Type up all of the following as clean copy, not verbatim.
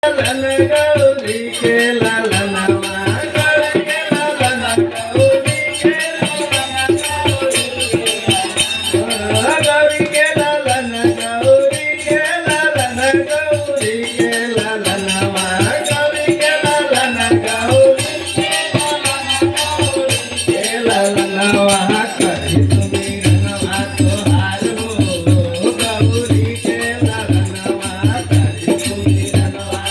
ललन गौरी के ललनवा गौरी के ललन गौरी के ललन गौरी के ललन गौरी के ललन गौरी के ललनवा गौरी के ललन गौरी के ललनवा करी सुमिरनवा तोहार हो गौरी के ललनवा करी सुमिरनवा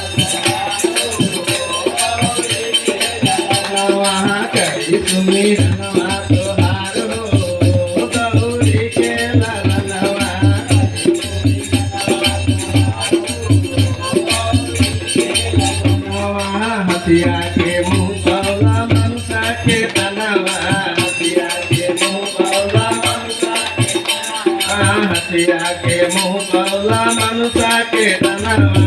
करी सुमिरनवा तोहार हो गौरी के ललनवा हथिया के मुँह पौला मनसा के तनवा हथिया के मुँह पौला मनसा हथिया के मुँह पौला मनसा के तनवा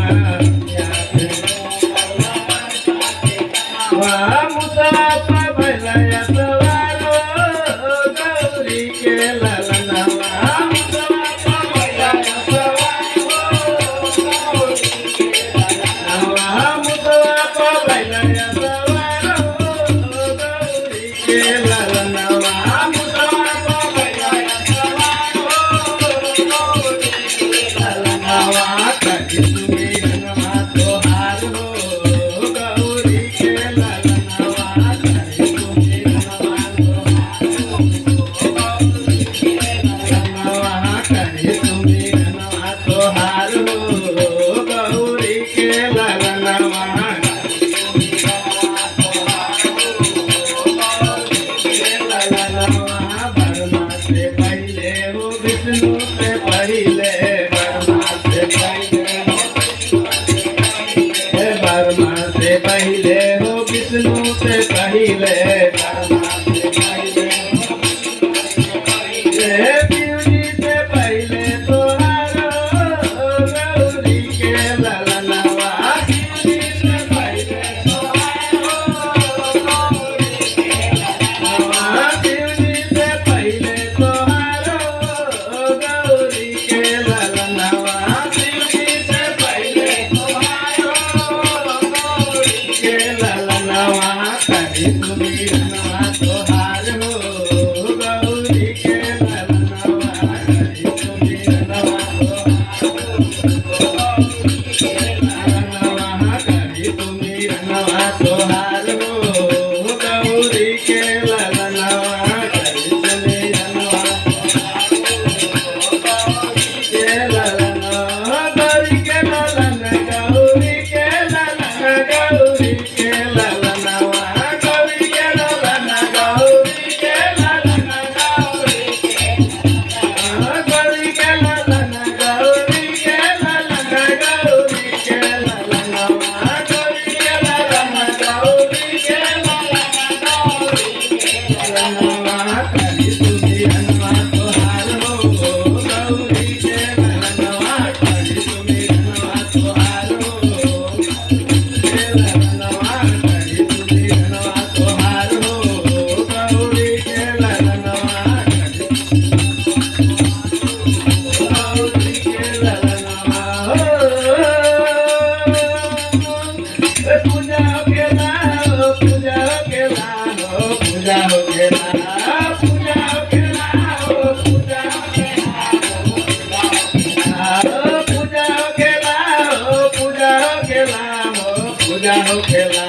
मुसाफा भैया सवारो गौरी के ललनवा मुसाफा भैया सवारो मुसाफा भैया सवारो गौरी के ललनवा मुसाफा भैया सवारो ललनवा करी सुमिरनवा तोहार हो गौरी के ललनवा करी सुमिरनवा करी सुमिरनवा तोहार हो गौरी के ललनवा बर्मा से पहले हो विष्णु से पहले बर्मा से पहले बर्मा से पहले हो विष्णु से पहले बर्मा से पहले शिवजी से पहले तोहारो गौरी के ललनवा शिवजी से पहले तोहारो गौरी के ललनवा शिवजी से पहले तोहारो गौरी के ललनवा शिवजी से पहले तोहारो गौरी के ललनवा करी सुमिरनवा तोहार हो गौरी के ललनवा करी सुमिरनवा करी सुमिरनवा तोहार हो गौरी के ललनवा करी सुमिरनवा के ललनवा गौरी के ललन गौरी के ललन गौरी के ललनवा गौरी के ललन गौरी के ललन गौरी के ललन गौरी के ललन गौरी के ललनवा गौरी के ललन गौरी के ललनवा करी सुमिरनवा तोहार हो गौरी के ललनवा करी सुमिरनवा तोहार हो के ललनवा करी सुमिरनवा तोहार हो गौरी के ललनवा गौरी के ललनवा पूजा हो गेला पूजा हो गेला पूजा हो गेला पूजा हो गेला पूजा हो गेला पूजा हो गेला पूजा हो गेला पूजा हो गेला